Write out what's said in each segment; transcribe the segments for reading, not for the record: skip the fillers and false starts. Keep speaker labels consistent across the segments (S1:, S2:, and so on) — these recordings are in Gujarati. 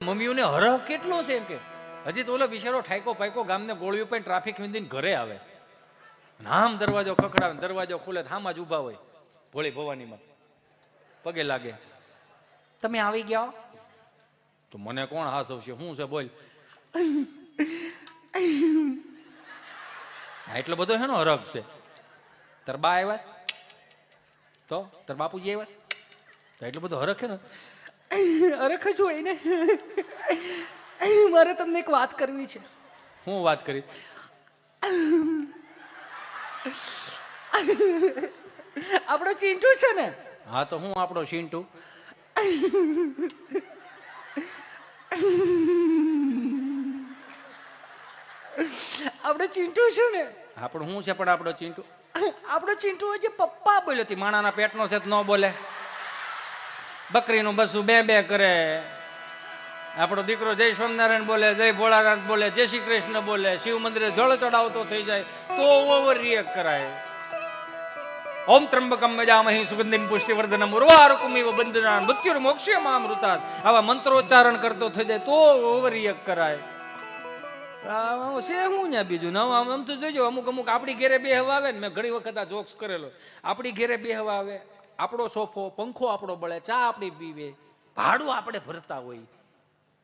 S1: મમ્મીઓને હરહ કેટલો છે એમ કે હજી તો ઓલો બિચારો ઠાયકો પાયકો ગામને ગોળીઓ પણ ટ્રાફિક વિંદીને ઘરે આવે, આમ દરવાજો ખખડાવે, દરવાજો ખુલે, આમાં જ ઊભા હોય ભોળી ભવાનીમાં, પગે લાગે, તમે આવી ગયા? તો મને કોણ હાથ આવશે, શું છે બોલ. એટલો બધો હેનો હરખ છે. તાર બા આવ્યા તો તાર બાપુજી આવ્યા તો એટલો બધો હરખ છે ને. હરખ જ હોય ને. મારે તમને એક વાત કરવી છે. હું વાત કરી? આપણો ચિંટુ છે ને. હા તો હું આપણો ચિંટુ. આપણો ચિંટુ છે ને. આપણું શું છે પણ આપણો ચિંટુ? આપણો ચિંટુ જે પપ્પા બોલ્યો હતી, માણાના પેટનો છે ન બોલે. બકરીનું બસું બે બે કરે. આપણો દીકરો જય સ્વામિનારાયણ બોલે, જય ભોળાનાથ બોલે, જય શ્રી કૃષ્ણ બોલે, શિવ મંદિરે જળ ચડાવતો થઈ જાય તો ઓવર રિએક્ટ કરાય. ઓમ ત્રંબકમ યજામહે સુગંધિમ પુષ્ટિવર્ધનમ ઉર્વારુકમિવ બંધનાન મૃત્યુર્મોક્ષ્યમામૃતાત. આવા મંત્રોચ્ચારણ કરતો થઈ જાય તો ઓવર રિએક્ટ કરાય. છે હું ને બીજું નવ આમ તો જોઈજો, અમુક અમુક આપણી ઘેરે બે હવા આવે ને, મેં ઘણી વખત આ જોક્સ કરેલો, આપણી ઘેરે બે હવા આવે, આપણો સોફો પંખો આપણો બળે, ચા આપણી પીવે, ભાડું આપણે ભરતા હોય,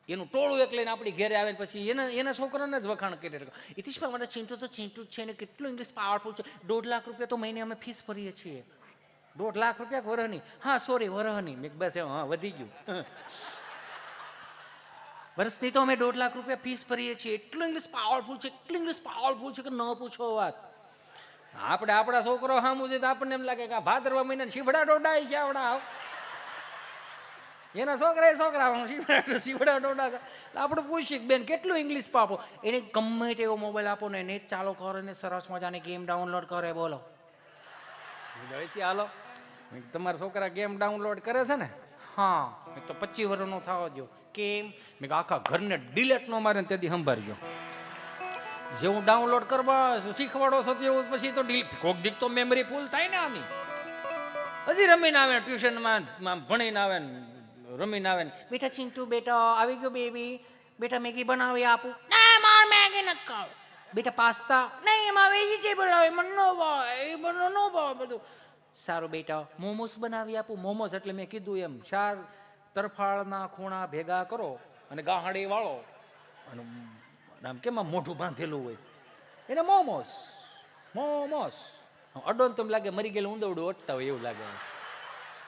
S1: એનું ટોળું એક લઈને આપણી ઘેરે આવે પછી એના છોકરાને જ વખાણ કરી. ઇતિશભાઈ મારા ચિંટુ તો ચિંટુ જ છે ને, કેટલું ઇંગ્લિશ પાવરફુલ છે, 1.5 લાખ રૂપિયા તો મહિને અમે ફીસ ભરીએ છીએ. 1.5 લાખ રૂપિયા વરહની? હા સોરી વરહની. બસ હા વધી ગયું. વર્ષની તો અમે 1.5 લાખ રૂપિયા ફીસ ભરીએ છીએ. એટલું ઇંગ્લિશ પાવરફુલ છે, એટલું ઇંગ્લિશ પાવરફુલ છે કે ન પૂછો વાત. આપણે આપણા છોકરો સામું છે તો આપણને એમ લાગે કે ભાદરવા મહિના શીવડા ડોડાય છે આવડા. એના છોકરા શીવડા ડોડા. આપણે પૂછીએ બેન કેટલું ઇંગ્લિશ પાપો. એને ગમે તેવો મોબાઈલ આપો ને, નેટ ચાલુ કરો ને, સરસ મજાની ગેમ ડાઉનલોડ કરે. બોલો હાલો, તમારા છોકરા ગેમ ડાઉનલોડ કરે છે ને? હા તો 25 વર્ષનો થવા દો. કેમ? મેં આખા ઘરને ડિલેટ નો મારે તેથી સંભાળજો. જેવું ડાઉનલોડ કરવા શીખવાડો છો તેવું પછી તો કોક દીક તો મેમરી ફૂલ થાય ને. આની હજી રમીને આવે, ટ્યુશનમાં ભણીને આવે ને રમીને આવે ને, બેટા ચિંટુ બેટા આવી ગયો બેબી, બેટા મેગી બનાવી આપું? ના માર મેગી નથી ખાવ. બેટા પાસ્તા? નહીં એમાં વેજીટેબલ આવે, મને નો ભાવે, એ મને નો ભાવે બધું. સારું બેટા મોમોસ બનાવી આપું? મોમોસ એટલે મેં કીધું એમ 4 તરફાળના ખૂણા ભેગા કરો અને ગાહડી વાળો અને આમ કેમ મોઢું બાંધેલું હોય એને મોમોસ. મોમોસ અડો તો એમ લાગે મરી ગયેલું ઊંદવડું ઓટતા હોય એવું લાગે.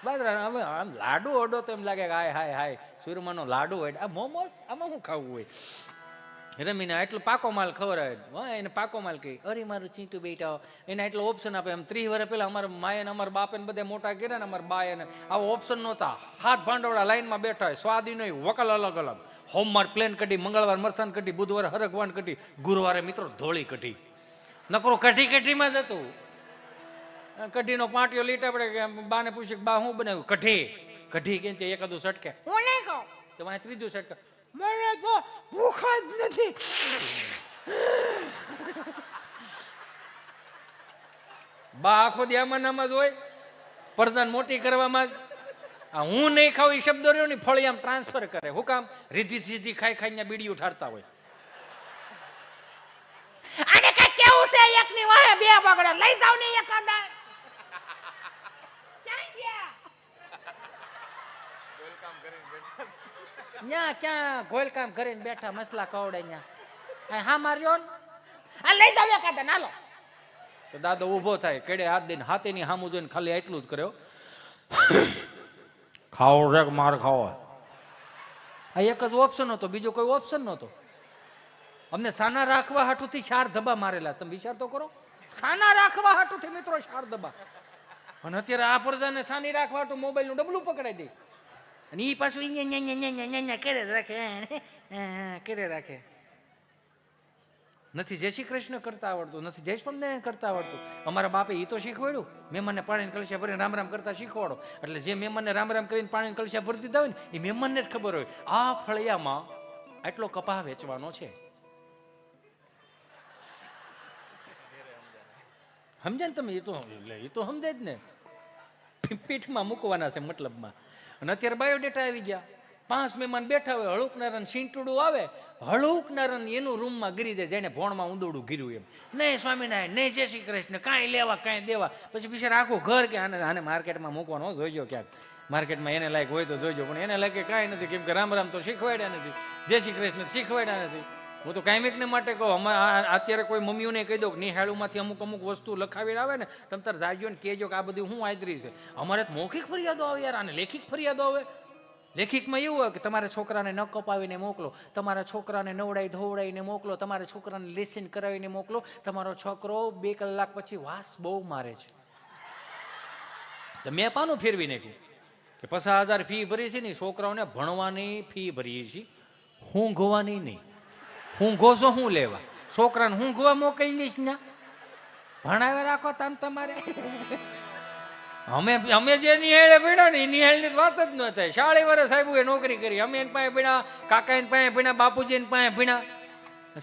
S1: હવે આમ લાડુ અડો તો એમ લાગે કે હાય હાય હાય સુરમાનો લાડુ હોય. આ મોમોસ આમાં શું ખાવું હોય? રમીને એટલો પાકો માલ ખવડાવે. એને પાકો માલ કહી. અરે મારું ચીંટુ બેટા, એને એટલો ઓપ્શન આપે. એમ 30 વર્ષ પહેલા અમારા માએ ને અમારા બાપે બધા મોટા કર્યા ને, અમારા બાએ ને આવો ઓપ્શન નહોતા. હાથ ભાંડવડા લાઈનમાં બેઠા હોય, સ્વાદી નહીં, વકલ અલગ અલગ. સોમવાર પ્લેન કઢી, મંગળવાર મરસાન કઢી, બુધવારે હરગવાન કઢી, ગુરુવારે મિત્રો ધોળી કઢી. નકરો કઢીમાં જ હતું. કઢીનો પાટિયો લીટા પડે કે બાને પૂછે બા શું બનાવ્યું? કઢી કેમ છે? એકાદું સટકે હું નહીં કહું તો વાંચ ત્રીજું સટકે મને તો ભૂખ જ નથી. બા આખો દી આમાં નામાં જ હોય, પરદાન મોટી કરવામાં જ. હું નહીં ખાવ એ શબ્દ રહ્યો ને ફળી આમ ટ્રાન્સફર કરે. હું કામ? રીધી સીધી ખાઈ ખાઈને બીડી ઉઠાડતા હોય. આને કઈ કેવું છે? એકની વાહે બે બગડે, લઈ જાવ ને એકાદા. ક્યાં ગોલ કામ કરીને બેઠા મસલા કવડે ન્યા. હા માર્યો આ લઈ જાવ એકાદા નાલો. તો દાદો ઊભો થાય, કેડે હાથ દઈને હાથેની હામું જોઈને ખાલી એટલું જ કર્યો, ખાવો રે માર ખાવો. આ એક જ ઓપ્શન હતો, બીજો કોઈ ઓપ્શન નહોતો. અમને સાના રાખવા હાટુથી 4 ધબ્બા મારેલા. તમે વિચાર તો કરો, સાના રાખવા હાટુથી મિત્રો 4 ધબ્બા. અને અત્યારે આ પ્રજાને સાની રાખવા હાટું મોબાઈલનું ડબલું પકડાઈ દે અને ઈ પાછું કરે રાખે. નથી જય શ્રી કૃષ્ણ કરતા આવડતું, નથી જય સ્વામિનારાયણ કરતા આવડતું. અમારા બાપે એ તો શીખવાડ્યું, મહેમાનને પાણીને કળશા ભરીને રામ રામ કરતા શીખવાડો. એટલે જે મહેમાનને રામ રામ કરીને પાણીને કળશા ભરી દીધા હોય ને એ મહેમાનને જ ખબર હોય આ ફળિયામાં આટલો કપા વેચવાનો છે. સમજે ને તમે? એ તો સમજે જ ને, પીઠમાં મૂકવાના છે મતલબમાં. અને અત્યારે બાયોડેટા આવી ગયા. 5 મહેમાન બેઠા હોય, હળુકનારન સિંટુડું આવે, હળુકનારન એનું રૂમમાં ગીરી દે, જેને ભોણમાં ઊંદોડું ગીર્યું એમ. નહીં સ્વામિનારાયણ, નહીં જય શ્રી કૃષ્ણ, કાંઈ લેવા કાંઈ દેવા. પછી બિચારા આખું ઘર કે આને માર્કેટમાં મૂકવાનો જોઈજો, ક્યાંક માર્કેટમાં એને લાયક હોય તો જોઈજો, પણ એને લાગે કાંઈ નથી, કેમ કે રામ રામ તો શીખવાડ્યા નથી, જય શ્રી કૃષ્ણ શીખવાડ્યા નથી. હું તો કાયમિકને માટે કહું, અત્યારે કોઈ મમ્મીઓને કહી દઉં કે નિહાળુમાંથી અમુક વસ્તુ લખાવી આવે ને, તમે તાર જાજો ને કહેજો કે આ બધું હું આદરી છે. અમારે મૌખિક ફરિયાદો આવે યાર, આને લેખિક ફરિયાદો આવે. લેખિકમાં એવું હોય કે તમારા છોકરાને ન કપાવીને મોકલો, તમારા છોકરાને નવડાઈ ધોવડાવીને મોકલો, તમારા છોકરાને લેસન કરાવીને મોકલો, તમારો છોકરો 2 કલાક પછી વાસ બહુ મારે છે. તો મેં પાનું ફેરવી નાખ્યું કે 50,000 ફી ભરી છે ને, છોકરાઓને ભણવાની ફી ભરીએ છીએ, ઊંઘવાની નહીં. ઊંઘો છો શું લેવા? છોકરાને ઊંઘવા મોકલીશ ને, ભણાવે રાખો તમ તમારે. અમે જે નિહાળે ભણ્યા ને એ નિહાળની વાત જ ન થાય. 40 વર્ષ સાહેબ નોકરી કરી, અમે એની પાસે ભણ્યા, કાકા એની પાસે ભણ્યા, બાપુજી એની પાસે ભણ્યા.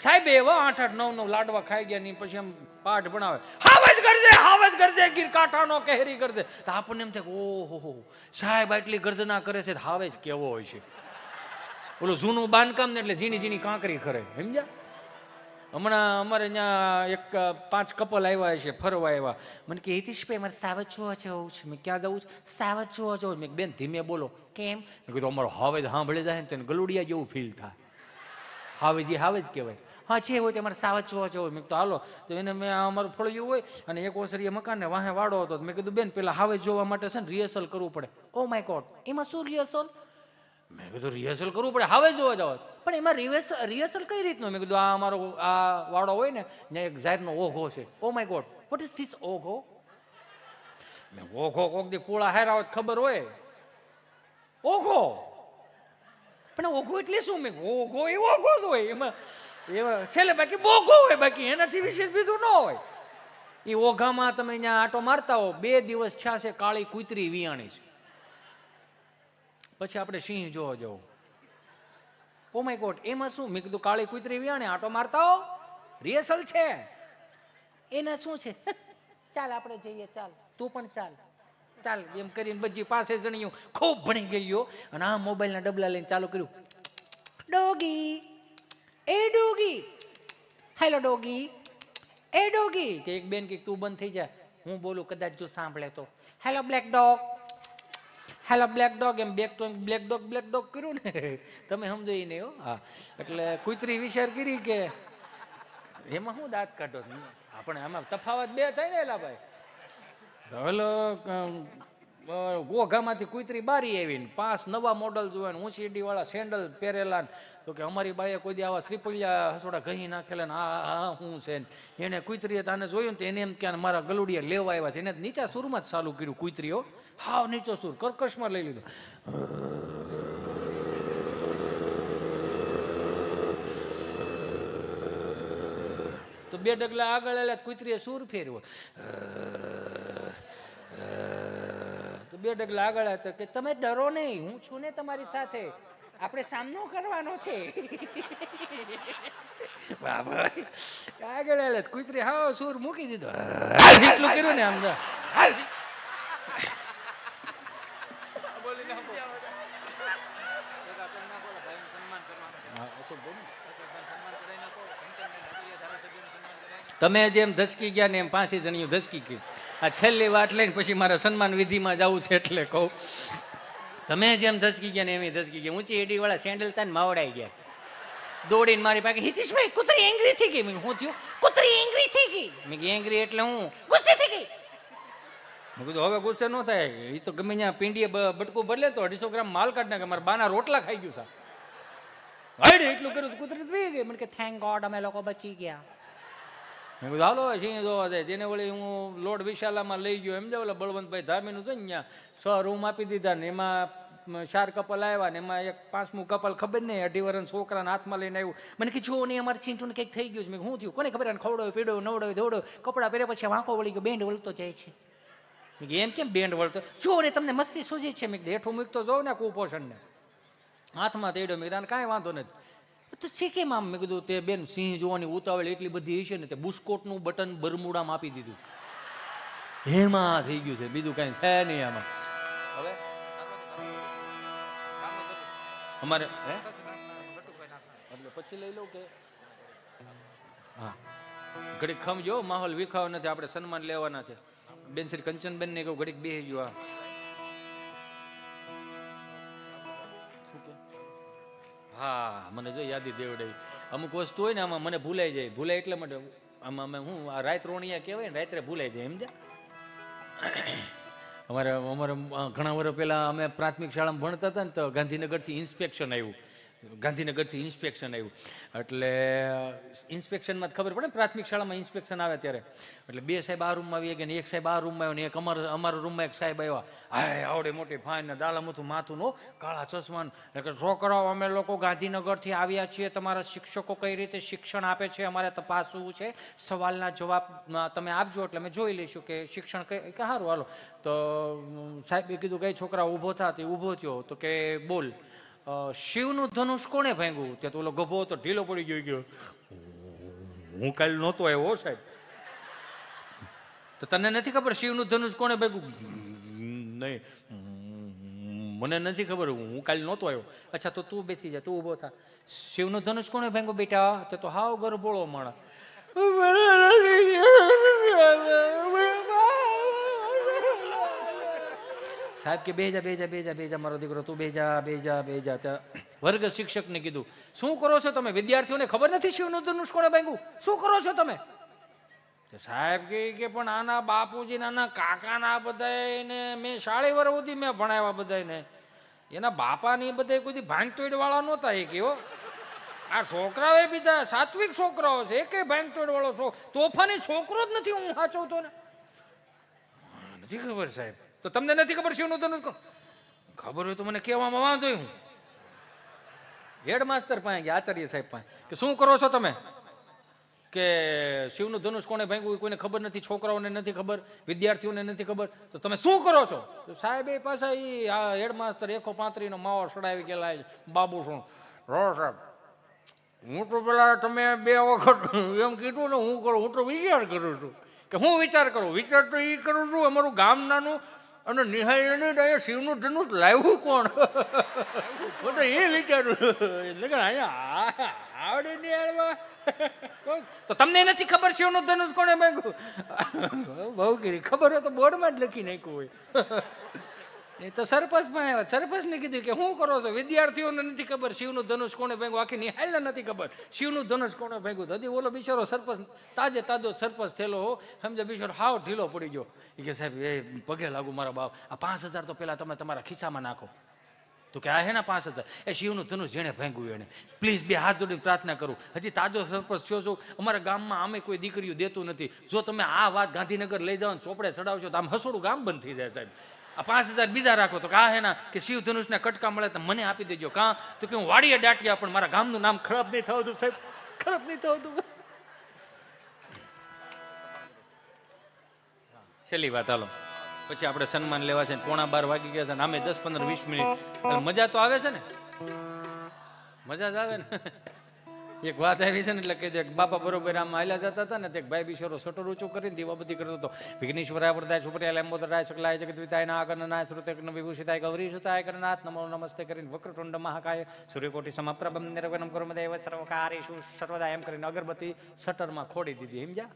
S1: સાહેબ એવા 8-8, 9-9 લાડવા ખાઈ ગયા ને પછી એમ પાઠ ભણાવે, હાવજ કરજે ગીર કાંઠાનો કહેરી કરજે. તો આપણને એમ થાય ઓહો સાહેબ આટલી ગર્જના કરે છે, હાવેજ કેવો હોય છે. ઓલું જૂનું બાંધકામ ને એટલે ઝીણી ઝીણી કાંકરી કરે, સમજ્યા? હમણાં અમારે ત્યાં એક 5 કપલ આવ્યા છે, ફરવા આવ્યા. મને કે હિતેશભાઈ મારે સાવજ જોવા જવું છે. મેં ક્યાં જવું છે? સાવજ જોવા જવું. મેં બેન ધીમે બોલો. કેમ? મેં કીધું અમારો હાવેજ સાંભળી જાય ને તેને ગલુડિયા જેવું ફીલ થાય. હાવેજી હાવેજ કહેવાય. હા છે હોય તમારે સાવજ જોવા જવું. મેં કીધું હાલો. તો એને મેં અમારું ફળિયું હોય અને એક ઓસરીએ મકાન ને વાહે વાડો હતો. મેં કીધું બેન પેલા હાવેજ જોવા માટે છે ને રિહર્સલ કરવું પડે. ઓ માય ગોડ, એમાં શું રિહર્સલ? મેં કીધું રિહર્સલ કરવું પડે, હાવેજ જોવા જાવ. પણ એમાં રિહર્સલ કઈ રીતનું? મેં કીધું આ અમારો આ વાડો હોય ને ત્યાં એક જાહેરનો ઓઘો છે. Oh my God, what is this ઓઘો? મેં ઓઘો કોક દી પોળા હારા હોય ખબર હોય. ઓઘો પણ ઓઘો એટલે શું? મેં ઓઘો એ ઓઘો જ હોય, એમાં એવા છેલ્લે બાકી બોઘો હોય, બાકી એનાથી વિશેષ બીજું ન હોય. એ ઓઘામાં તમે અહીંયા આટો મારતા હો, 2 દિવસ થયા છે કાળી કૂતરી વિયાણી છે. પછી આપણે સિંહ જોવા જવું. ઓ માય ગોડ, એમાં શું? મેં કીધું કાળી કૂતરી વિયાણી આટો મારતા હો, રિહર્સલ છે. એના શું છે? ચાલ આપણે જઈએ, ચાલ તું પણ ચાલ ચાલ એમ કરીને બધી પાસે જણ્યું ખૂબ ભણી ગયો અને આ મોબાઈલના ડબલા લઈને ચાલુ કર્યું. ડોગી એ ડોગી, હેલો ડોગી એ ડોગી. તે એક બેન કે તું બંધ થઈ જા, હું બોલું કદાચ જો સાંભળે તો. Hello black dog, hello black dog. એમ બ્લેક ડોગ કર્યું ને, તમે સમજો એ નહીં હો. હા, એટલે કૂતરી વિચાર કરી કે એમાં શું દાંત કાઢો, આપણે આમાં તફાવત 2 થાય ને એલા ભાઈ. ગોઘામાંથી કૂતરી બારી આવીને 5 નવા મોડલ જોવા, ઊંચી એડી વાળા સેન્ડલ પહેરેલા. તો કે અમારી બાઈએ કોઈ દી આવા શ્રીપલિયા હસોડા ઘહી નાખેલા ને આ શું છે. એને કૂતરીએ તાને જોયું ને તો એને એમ કે મારા ગલુડિયા લેવા આવ્યા છે. એને નીચા સુરમાં જ ચાલુ કર્યું કૂતરીઓ, હાવ નીચો સુર કર્કશમાં લઈ લીધો. તો 2 ડગલા આગળ આવેલા કૂતરીએ સુર ફેરવ્યો. તો 2 ડગલા આગળ આવ્યા કે તમે ડરો નહીં, હું છું ને તમારી સાથે, આપણે સામનો કરવાનો છે. આગળ આવેલા કૂતરી હાવ સુર મૂકી દીધો. એટલું કર્યું ને આમ તમે જેમ ધસકી ગયા ને એમ 5 જણીઓ ધસકી ગઈ. આ છેલ્લી વાત લઈને પછી મારે સન્માન વિધિમાં જવું છે એટલે કહું. તમે જેમ ધસકી ગયા ને એમ ધસકી ગયા. ઊંચી એડી વાળા સેન્ડલ તાને માવડાઈ ગયા, દોડીને મારી પાસે હિતેશભાઈ કૂતરી એંગ્રી થઈ ગઈ. મેં શું થયું? કૂતરી એંગ્રી થઈ ગઈ. મેં કીધું એંગ્રી એટલે હું? ગુસ્સે થઈ ગઈ. મેં કીધું હવે ગુસ્સે ન થાય, એ તો ગમે ત્યાં પીંડીએ બટકું ભરલે તો 250 ગ્રામ માલ કાઢ નાખે. મારા બાના રોટલા ખાઈ ગયું સા. હાઈડ એટલું કર્યું કૂતરી થઈ ગઈ. મને કે થેન્ક ગોડ અમે લોકો બચી ગયા. મેં કીધું હાલો સિંહ જોવા જાય. તેને વળી હું લોડ વિશાલામાં લઈ ગયો. એમ ઓલા બળવંતભાઈ ધામીનું છે ને ત્યાં 6 રૂમ આપી દીધા ને એમાં 4 કપલ આવ્યા ને એમાં એક 5મું કપલ ખબર નહીં 2.5 વર્ષના છોકરાને હાથમાં લઈને આવ્યું. મને કે જો નહીં અમારે ચીંટુને કંઈક થઈ ગયું છે. મેં શું થયું? કોને ખબર? ખવડાવ્યું પીડ્યું નવડાવ્યું ધોવડાવ્યું કપડાં પહેર્યા પછી વાંકો વળી ગયો, બેન્ડ વળતો જાય છે. મેં એમ કેમ બેન્ડ વળતો? જો ને તમને મસ્તી સૂજી છે. મેં હેઠું મૂકતો જોઉં ને કુપોષણને હાથમાં તેડ્યો. મેં કીધું કાંઈ વાંધો નથી. તો છે કેમ આમ? મેં કીધું તે બેન સિંહ જોવાની ઉતાવળ એટલી બધી હશે ને તે બુસ્કોટનું બટન બરમુડામાં આપી દીધું, એમાં થઈ ગયું છે, બીજું કાંઈ છે નહીં આમાં. હવે અમારે એટલે પછી લઈ લઉં કે હા ઘડીક ખમજો, માહોલ વિખાવ નથી, આપણે સન્માન લેવાના છે. બેન શ્રી કંચનબેન ને કહું ઘડીક બેસી ગયો. હા મને જો યાદી દેવડે અમુક વસ્તુ હોય ને આમાં મને ભૂલાઈ જાય, ભૂલાય એટલે માટે આમાં અમે હું આ રાત રોણિયા કહેવાય ને, રાત્રે ભૂલાઈ જાય સમજ્યા. અમારે ઘણા વર્ષ પહેલા અમે પ્રાથમિક શાળામાં ભણતા હતા ને તો ગાંધીનગરથી ઇન્સ્પેક્શન આવ્યું, એટલે ઇન્સ્પેક્શનમાં ખબર પડે ને પ્રાથમિક શાળામાં ઇન્સ્પેક્શન આવે ત્યારે, એટલે બે સાહેબ આ રૂમમાં આવી ગયા ને એક સાહેબ આ રૂમમાં આવ્યો ને એક અમારા રૂમમાં એક સાહેબ આવ્યા. હા આવડે મોટી ફાઈન ને દાળામથું માથું નો કાળા ચશ્માન, એટલે છોકરાઓ અમે લોકો ગાંધીનગરથી આવ્યા છીએ, તમારા શિક્ષકો કઈ રીતે શિક્ષણ આપે છે અમારે તપાસવું છે, સવાલના જવાબ તમે આપજો એટલે અમે જોઈ લઈશું કે શિક્ષણ કે સારું હાલો. તો સાહેબે કીધું કઈ છોકરા ઊભો થા, તે ઊભો થયો તો કે બોલ શિવનું ધનુષ કોણે ભાંગ્યું? ત્યાં તો ઓલો ગભો તો ઢીલો પડી ગયો, હું કાલ નહોતો આવ્યો સાહેબ. તો તને નથી ખબર શિવનું ધનુષ કોણે ભાંગ્યું? નહીં મને નથી ખબર, હું કાલ નહોતો આવ્યો. અચ્છા તો તું બેસી જા, તું ઊભો થા. શિવનું ધનુષ કોણે ભાંગ્યું બેટા? તો હાવ ગરબોળો માણા. સાહેબ કે બેજા બેજા બેજા બેજા મારો દીકરો તું બેજા બેજા બેજા. વર્ગ શિક્ષકને કીધું શું કરો છો તમે? વિદ્યાર્થીઓને ખબર નથી શિવનું ધનુષ કોણે ભાંગ્યું? શું કરો છો તમે? સાહેબ કે પણ આના બાપુજી નાના કાકાના બધાને મેં 40 વર્ષ સુધી મેં ભણાવ્યા બધાને, એના બાપાની બધા કોઈ ભાંગતોડ વાળા નહોતા એ કેવો. આ છોકરાઓ બીજા સાત્વિક છોકરાઓ છે, એકે ભાંગતોડ વાળો છો તોફાની છોકરો જ નથી. હું સાચવતો ને નથી ખબર સાહેબ. તો તમને નથી ખબર શિવનું ધનુષ કોણ? ખબર હોય તો મને કહેવામાં વાંધો. હું હેડમાસ્ટર પાસે ગયા, આચાર્ય સાહેબ પાસે કે શું કરો છો તમે? કે શિવનું ધનુષ કોને ભાંગ્યું કોઈને ખબર નથી, છોકરાઓને નથી ખબર, વિદ્યાર્થીઓને નથી ખબર, તો તમે શું કરો છો? તો સાહેબ એ પાછા એ હેડમાસ્ટર 135 નો માવો સડાવી ગયેલા બાબુ શું રો સાહેબ, હું તો પેલા તમે 2 વખત એમ કીધું ને હું તો વિચાર કરું છું. કે હું વિચાર કરું? વિચાર તો એ કરું છું અમારું ગામ નાનું અને નિહાળ શિવનું ધનુષ લાવ્યું કોણ? હું તો એ વિચારું છું. અહીંયા આવડે નિહાળમાં તો તમને નથી ખબર શિવનું ધનુષ કોણે ભાંગ્યું? બહુ કરી ખબર હોય તો બોર્ડમાં જ લખી નાખ્યું હોય. એ તો સરપંચ માં આવ્યા, સરપંચને કીધું કે શું કરો છો? વિદ્યાર્થીઓને નથી ખબર શિવનું ધનુષ કોણે ભાંગ્યું, આખી નિહાળને નથી ખબર શિવનું ધનુષ કોણે ભાંગ્યું. હજી ઓલો બિચારો સરપંચ તાજો સરપંચ થયેલો હો, સમજે બિચારો હાવ ઢીલો પડી ગયો. એ કે સાહેબ એ પગે લાગુ મારા બાપ, આ 5000 તો પેલા તમે તમારા ખિસ્સામાં નાખો. તો કે આ હે ને 5000 એ શિવનું ધનુષ જેને ભાંગ્યું એને પ્લીઝ 2 હાથ જોડીને પ્રાર્થના કરું. હજી તાજો સરપંચ થયો છું, અમારા ગામમાં આમે કોઈ દીકરીઓ દેતું નથી. જો તમે આ વાત ગાંધીનગર લઈ જાઓ ચોપડે ચડાવશો તો આમ હસોડું ગામ બંધ થઈ જાય સાહેબ. આ 5000 બીજા રાખો. તો આ હે ના કે શિવ ધનુષના કટકા મળે તો મને આપી દેજો. કાં તો કે હું વાડીએ દાટિયા પણ મારા ગામનું નામ ખરાબ નહીં થતું સાહેબ, ખરાબ નહીં થતું. છેલ્લી વાત હાલો, પછી આપણે સન્માન લેવા છે. 11:15 વાગી ગયા છે, આમે 10, 15, 20 મિનિટ મજા તો આવે છે ને, મજા જ આવે ને. એક વાત આવી છે ને એટલે કે બાપા બરોબર આમ હાલ્યા જતા હતા ને, એક ભાઈ બિચારો સટર ઊંચું કરીને દીવાબત્તી કરતો હતો. વિઘ્નેશ્વરાય વરદાય સુપ્રિયા લેમ્બોદરાય શકલાય જગદ્વિતાય નાગનનાય શ્રુતેકન વિભૂષિતાય ગૌરી સુતાય કરનાથ નમો નમસ્તે કરીને વક્રતુંડ મહાકાય સૂર્યકોટી સમપ્રભમ નિર્વિઘ્નમ કુર્મદેવ સર્વકાર્યેષુ સર્વદા એમ કરીને અગરબત્તી શટરમાં ખોડી દીધી. સમજ્યા?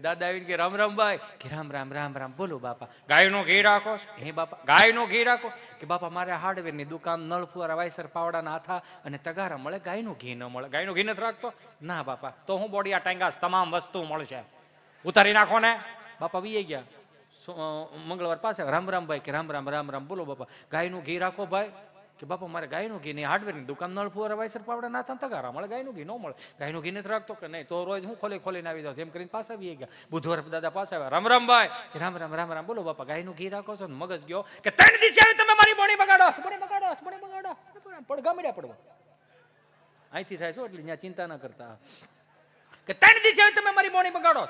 S1: દાદા આવીને કે રામ રામ ભાઈ, કે રામ રામ રામ રામ. બોલો બાપા ગાયનો ઘી રાખો? હે બાપા ગાયનો ઘી રાખો? કે બાપા મારે હાર્ડવેરની દુકાન, નળ ફુવારા, વાયસર, પાવડાના હાથા અને તગારા મળે, ગાયનું ઘી ન મળે. ગાયનું ઘી નથી રાખતો? ના બાપા તો હું બોડિયા ટાંગાસ, તમામ વસ્તુ મળશે, ઉતારી નાખો ને. બાપા વી ગયા. મંગળવાર પાસે રામ રામ ભાઈ, કે રામ રામ રામ રામ. બોલો બાપા ગાયનું ઘી રાખો ભાઈ? કે બાપા મારે ગાયનું ઘી નહીં, હાર્ડવેરની દુકાન, નળ ફુવારા, વાયસર, પાવડા ના તગારા મળે, ગાયનું ઘી ન મળે. ગાયનું ઘી નથી રાખતો? કે નહીં તો રોજ હું ખોલીને આવી જાઉં. એમ કરીને પાછા આવી ગયા. બુધવાર દાદા પાછા આવ્યા. રામ રામ ભાઈ, કે રામ રામ રામ રામ. બોલો બાપા ગાયનું ઘી રાખો છો? મગજ ગયો કે 3 દિવસ આવી તમે મારી બોડી બગાડો, પણ ગામડ્યા પડવા અહીંથી થાય છો એટલે ત્યાં ચિંતા ના કરતા. કે 3 દિવસ આવી તમે મારી બોડી બગાડો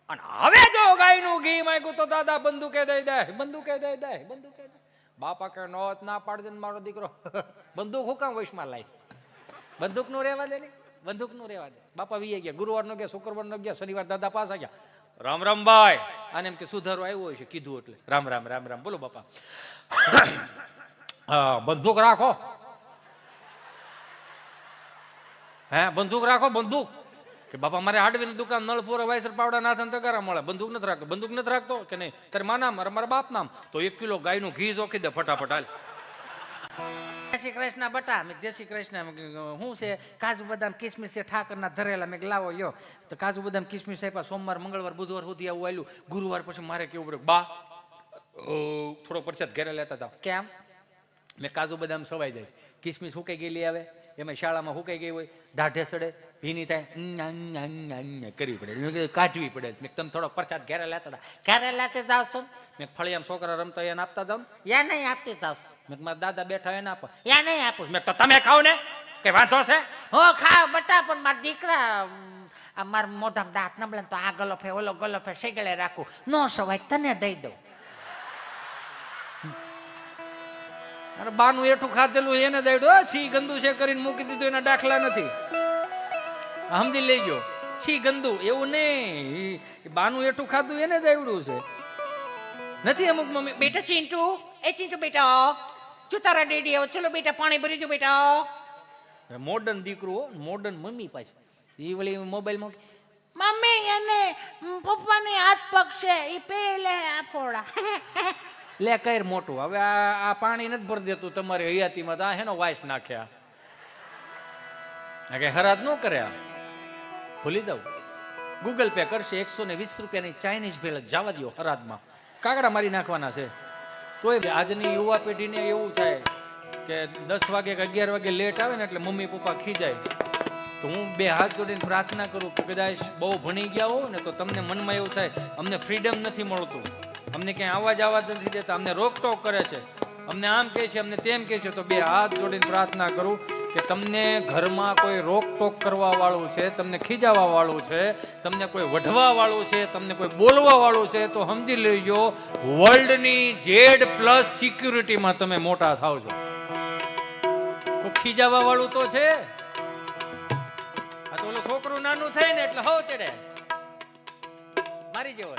S1: અને હવે જો ગાયનું ઘી માંગ્યું તો દાદા બંદૂકે દઈ દે, બંદૂકે દઈ દે, બંદૂકે દે. બાપા કે નોત ના પાડી દે મારો દીકરો. બંદૂક હું કામ વશમાં લાય? બંદૂક નું રહેવા દે ને, બંદૂક નું રહેવા દે. બાપા વી ગયા. ગુરુવાર નો ગયા, શુક્રવાર નો ગયા, શનિવાર દાદા પાછા ગયા. રામ રામ ભાઈ, અને એમ કે સુધારો આવ્યો હોય છે કીધું એટલે રામ રામ રામ રામ. બોલો બાપા હા, બંદૂક રાખો. હે, બંદૂક રાખો, બંદૂક. કે બાપા મારે હાર્ડવેરની દુકાન નળપુરા વાયસર પાવડા નાથન તગારા મળે. બંદૂક નથી રાખતો. બંદૂક નથી રાખતો કે નહીં? તારે માના મારા બાપ નામ તો 1 કિલો ગાયનું ઘી જોખી દે ફટાફટ. હાલ. જય શ્રી કૃષ્ણ બટા. મેં જય શ્રી કૃષ્ણ. શું છે? કાજુ બદામ કિસમિસ છે ઠાકરના ધરેલા. મેં લાવો યો તો કાજુ બદામ કિસમિસ આપ્યા. સોમવાર મંગળવાર બુધવાર સુધી આવું આવેલું. ગુરુવાર પછી મારે કેવું પડે બા થોડો પરસાદ ઘરે લેતા હતા. કેમ? મેં કાજુ બદામ સવાઈ જાય. કિસમિસ હુકાઈ ગયેલી આવે. એમાં શાળામાં હુકાઈ ગઈ હોય, દાઢે સડે, ભીની થાય, કરવી પડે, કાઢવી પડે. મેં તમે થોડો પરસાદ ઘેરે લેતા હતા. ઘેરે લેતા જાવ છો? મેં ફળિયામાં છોકરા રમતા એને આપતા જાવ. યા નહીં આપતી જાવ. મેં મારા દાદા બેઠા એને આપો. યા નહીં આપું. મેં તો તમે ખાવ ને કે વાંધો છે? હો ખાવ બટા, પણ મારા દીકરા મારા મોઢામાં દાંત નબળે તો આ ગલોફે ઓલો ગલોફે સેગળે રાખું. નો સવાય તને દઈ દઉં. અરે બાનું એઠું ખાધેલું એને દઈ છી ગંદુ છે કરીને મૂકી દીધું. એના દાખલા નથી. સમજી લઈ ગયો. છી ગંદુ એવું નહીં. બાનું એઠું ખાધું એને દેવડું છે. નથી અમુક મમ્મી બેટા ચિંટુ, એ ચિંટુ બેટા જો તારા ડેડી આવો, ચલો બેટા પાણી ભરી દો બેટા. મોડર્ન દીકરો, મોડર્ન મમ્મી પાછી. એ વળી મોબાઈલ મમ્મી એને પપ્પાની હાથ પગ છે એ પેલે આપોડા. લે કઈ મોટું. હવે આ પાણી નથી ભરી દેતું તમારે હયાતીમાં. આ હેનો વાઇસ નાખ્યા કે હરાજ ન કર્યા. ભૂલી દઉં. ગૂગલ પે કરશે. 120 રૂપિયાની ચાઇનીઝ ભેળ જવા દો. હરાજમાં કાગડા મારી નાખવાના છે. તોય આજની યુવા પેઢીને એવું થાય કે 10 વાગે કે 11 વાગે લેટ આવે ને એટલે મમ્મી પપ્પા ખીજાય. તો હું 2 હાથ જોડીને પ્રાર્થના કરું કે કદાચ બહુ ભણી ગયા હો ને તો તમને મનમાં એવું થાય અમને ફ્રીડમ નથી મળતું, અમને ક્યાંય આવાજ નથી દેતા, અમને રોકટોક કરે છે, અમને આમ કહે છે, અમને તેમ કહે છે. તો 2 હાથ જોડીને પ્રાર્થના કરું કે તમને ઘરમાં કોઈ રોકટોક કરવા વાળું છે, તમને ખીજાવા વાળું છે, તમને કોઈ વઢવા વાળું છે, તમને કોઈ બોલવા વાળું છે તો સમજી લેજો વર્લ્ડની Z+ સિક્યુરિટીમાં તમે મોટા થાવ છો. કોઈ ખીજાવા વાળું તો છે. આ તો ઓલું છોકરું નાનું થાય ને એટલે હો તેડે મારી જેવો,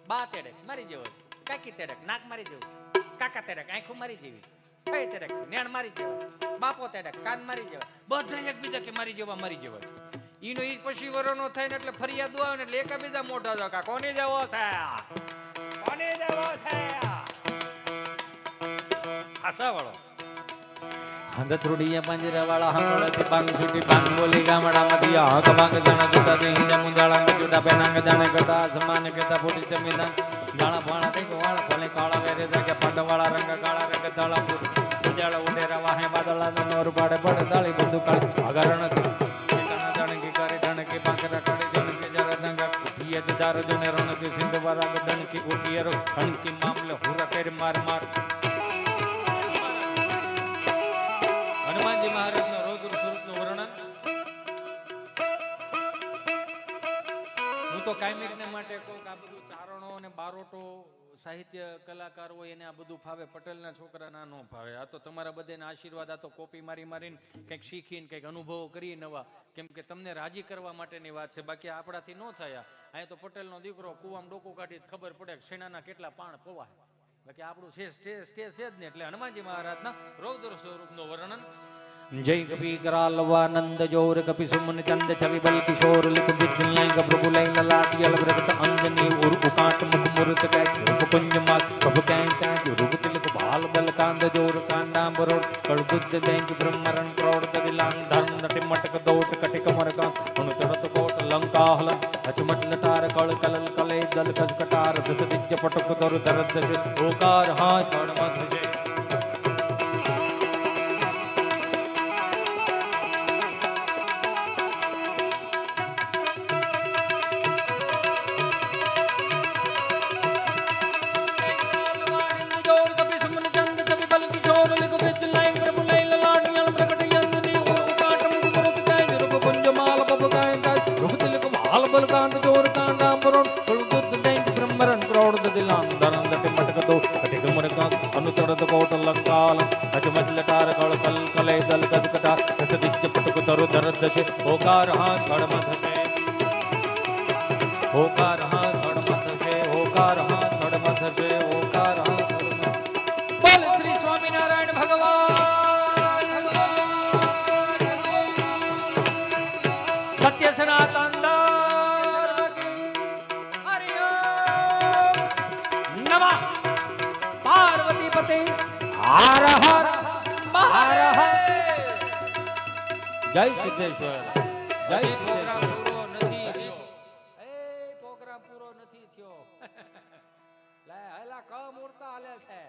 S1: બા તેડે મારી જેવો, કાકી તેડક નાક મારી જેવું, કાકા તેડક આંખું મારી જેવી, ભાઈ તેડક નેણ મારી જેવા, બાપો તેડક કાન મારી જેવા, બધા એકબીજા કે મારી જેવા મારી જેવા. ઈનો ઈ પછી વરોનો થાય ને એટલે ફરિયાદ આવે ને એટલે એકબીજા મોઢા જોકા કોને જેવો થયા, કોને જેવો થયા. આશા વાળો હંદત્રુડીયા પાંજરા વાળા હંગળથી બાંગ છૂટી બાંગ બોલી ગામડામાંથી હક બાંગ જાણા જુટા દે હિંજા મુંજાળા જુટા પેનાંગ જાણે કરતા સમાન કેતા ફૂટી જમીના જાણા ભાણા થઈ વાળ ભલે કાળા વેરે જાગે પાંડવાળા રંગ કાળા રંગ દાળા ઉજાળા ઉડેરા વાહે બાદળા નોર પાડે પડે દાળી બંદુ કાળી અગરણ ઠેકાણા જાણે કે કરે જાણે કે પાંકરા કડે જાણે કે જરા દંગા કુઠીએ દાર જોને રણ કે સિંધવારા ગદન की ઉઠીએ રો હણકી મામલે હુરા કેર માર માર. હનુમાનજી મહારાજના રૌદ્ર સ્વરૂપનું વર્ણન હું તો કાયમિકને માટે કહું કે આ બધું ચારણો અને બારોટો સાહિત્ય કલાકાર હોય એને આ બધું ફાવે, પટેલના છોકરાના ન ફાવે. આ તો તમારા બધાના આશીર્વાદ, આ તો કોપી મારી મારીને કંઈક શીખીને કંઈક અનુભવો કરીએ નવા, કેમ કે તમને રાજી કરવા માટેની વાત છે, બાકી આપણાથી ન થયા. અહીંયા તો પટેલનો દીકરો કુવામાં ડોકું કાઢી ખબર પડે કે સેનાના કેટલા પાણ પવાય, બાકી આપણું સ્ટેજ છે જ ને. એટલે હનુમાનજી મહારાજના રૌદ્ર સ્વરૂપનું વર્ણન. जय कपि करालवानंद जोर कपि सुमन चंद छवि बल किशोर लिख विद्याय प्रभु लय ललाट यल व्रत अंजनी उर उकाट मुख मूर्त कै रूप कुंज माल प्रभु कै कै रूप तिलक बाल बल कांद जोर कांडांबर कड़बुद्ध दैंग ब्रह्मरण क्रोड़ दिलान धर्म नटि मटक दोट कटिक मरका उन चरत कोट लंका हल अचमट लटार कल कलल कले दल कज कटार दस दिज्ज पटक दर दरद से ओकार हां छोड़ मत से बलकांत जोर कांडांबरों कुलदुत दैंग ब्रह्मरण क्रोड़ दिलान धरन दटे मटक दो कटिक मुरका अनुचरद कोट लंकाल अजमज लटार कल कल कले दल गद कटा रस दिच्च पटक दरु दरद से होकार हाथ खड़ मथ से होकार हाथ खड़ मथ से होकार हाथ खड़ मथ से होकार हाथ खड़ मथ. बोल श्री स्वामी नारायण હર હર મહાદેવ.
S2: જય સિદ્ધેશ્વર. જય
S1: પ્રોગ્રામ
S2: સિદ્ધેશ્વર.
S1: પૂરો નથી થયો. એ પ્રોગ્રામ પૂરો નથી થયો. લે હલા ક મૂર્તા હાલે છે.